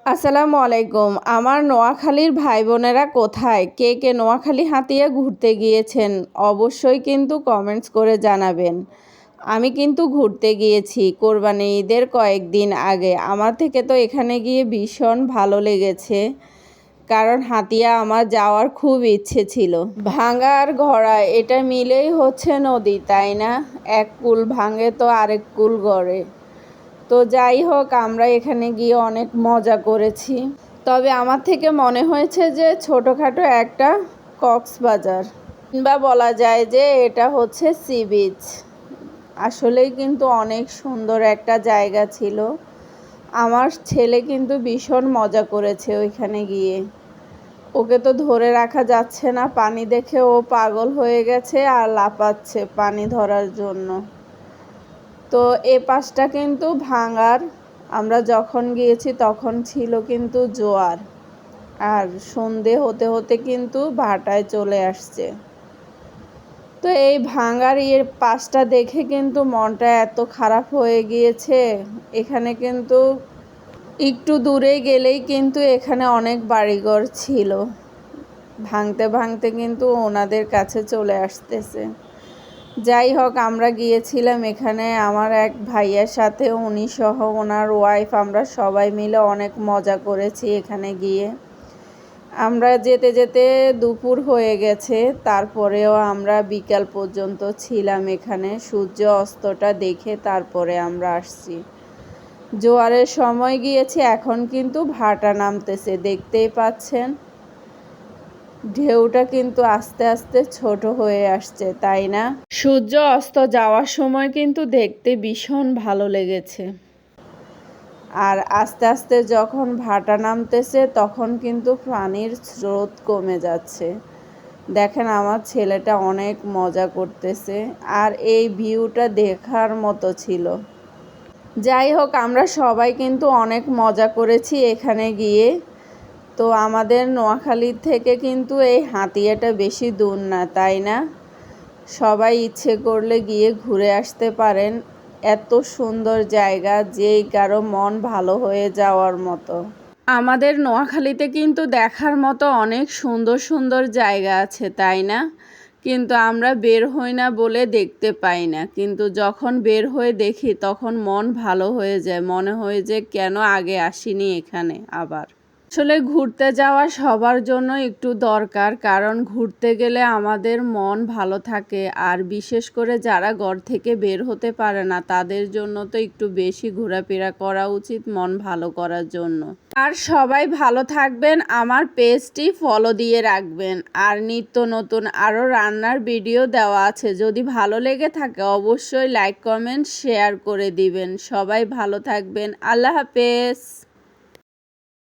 আসসালামু আলাইকুম। আমার নোয়াখালীর ভাই বোনেরা কোথায়? কে কে নোয়াখালী হাতিয়া ঘুরতে গিয়েছেন? অবশ্যই কিন্তু কমেন্টস করে জানাবেন। আমি কিন্তু ঘুরতে গিয়েছি কোরবানি ঈদের কয়েকদিন আগে। আমার থেকে তো এখানে গিয়ে ভীষণ ভালো লেগেছে, কারণ হাতিয়া আমার যাওয়ার খুব ইচ্ছে ছিল। ভাঙা আর গড়া এটা মিলেই হচ্ছে নদী, তাই না? এক কূল ভাঙে তো আরেক কূল গড়ে। তো যাই হোক, আমরা এখানে গিয়ে অনেক মজা করেছি। তবে আমার থেকে মনে হয়েছে যে ছোটোখাটো একটা কক্সবাজার, কিংবা বলা যায় যে এটা হচ্ছে সি বিচ। আসলেই কিন্তু অনেক সুন্দর একটা জায়গা ছিল। আমার ছেলে কিন্তু ভীষণ মজা করেছে ওইখানে গিয়ে। ওকে তো ধরে রাখা যাচ্ছে না, পানি দেখে ও পাগল হয়ে গেছে আর লাফাচ্ছে পানি ধরার জন্য। তো এ পাশটা কিন্তু ভাঙার, আমরা যখন গিয়েছি তখন ছিল কিন্তু জোয়ার, আর সন্ধে হতে হতে কিন্তু ভাটায় চলে আসছে। তো এই ভাঙার পাশটা দেখে কিন্তু মনটা এত খারাপ হয়ে গিয়েছে। এখানে কিন্তু একটু দূরে গেলেই কিন্তু এখানে অনেক বাড়িঘর ছিল, ভাঙতে ভাঙতে কিন্তু ওনাদের কাছে চলে আসতেছে। যাই হোক, আমরা গিয়েছিলাম এখানে আমার এক ভাইয়ের সাথে, উনি সহ ওনার ওয়াইফ, আমরা সবাই মিলে অনেক মজা করেছি এখানে গিয়ে। আমরা যেতে যেতে দুপুর হয়ে গেছে, তারপরেও আমরা বিকাল পর্যন্ত ছিলাম এখানে সূর্য অস্তটা দেখে তারপরে আমরা আসছি। জোয়ারের সময় গিয়েছি, এখন কিন্তু ভাটা নামতেছে, দেখতেই পাচ্ছেন। ঢেউটা কিন্তু আস্তে আস্তে ছোট হয়ে আসছে, তাই না? সূর্য অস্ত যাওয়ার সময় কিন্তু দেখতে ভীষণ ভালো লেগেছে। আর আস্তে আস্তে যখন ভাটা নামতেছে তখন কিন্তু পানির স্রোত কমে যাচ্ছে। দেখেন আমার ছেলেটা অনেক মজা করতেছে, আর এই ভিউটা দেখার মতো ছিল। যাই হোক, আমরা সবাই কিন্তু অনেক মজা করেছি এখানে গিয়ে। তো আমাদের নোয়াখালীর থেকে কিন্তু এই হাতিয়াটা বেশি দূর না, তাই না? সবাই ইচ্ছে করলে গিয়ে ঘুরে আসতে পারেন। এত সুন্দর জায়গা, যেই কারো মন ভালো হয়ে যাওয়ার মতো। আমাদের নোয়াখালীতে কিন্তু দেখার মতো অনেক সুন্দর সুন্দর জায়গা আছে, তাই না? কিন্তু আমরা বের হই না বলে দেখতে পাই না, কিন্তু যখন বের হয়ে দেখি তখন মন ভালো হয়ে যায়, মনে হয় যে কেন আগে আসিনি এখানে আবার। আসলে ঘুরতে যাওয়া সবার জন্য একটু দরকার, কারণ ঘুরতে গেলে আমাদের মন ভালো থাকে। আর বিশেষ করে যারা ঘর থেকে বের হতে পারে না তাদের জন্য তো একটু বেশি ঘোরাফেরা করা উচিত মন ভালো করার জন্য। আর সবাই ভালো থাকবেন, আমার পেজটি ফলো দিয়ে রাখবেন। আর নিত্য নতুন আরও রান্নার ভিডিও দেওয়া আছে, যদি ভালো লেগে থাকে অবশ্যই লাইক কমেন্ট শেয়ার করে দিবেন। সবাই ভালো থাকবেন, আল্লাহ হাফেজ।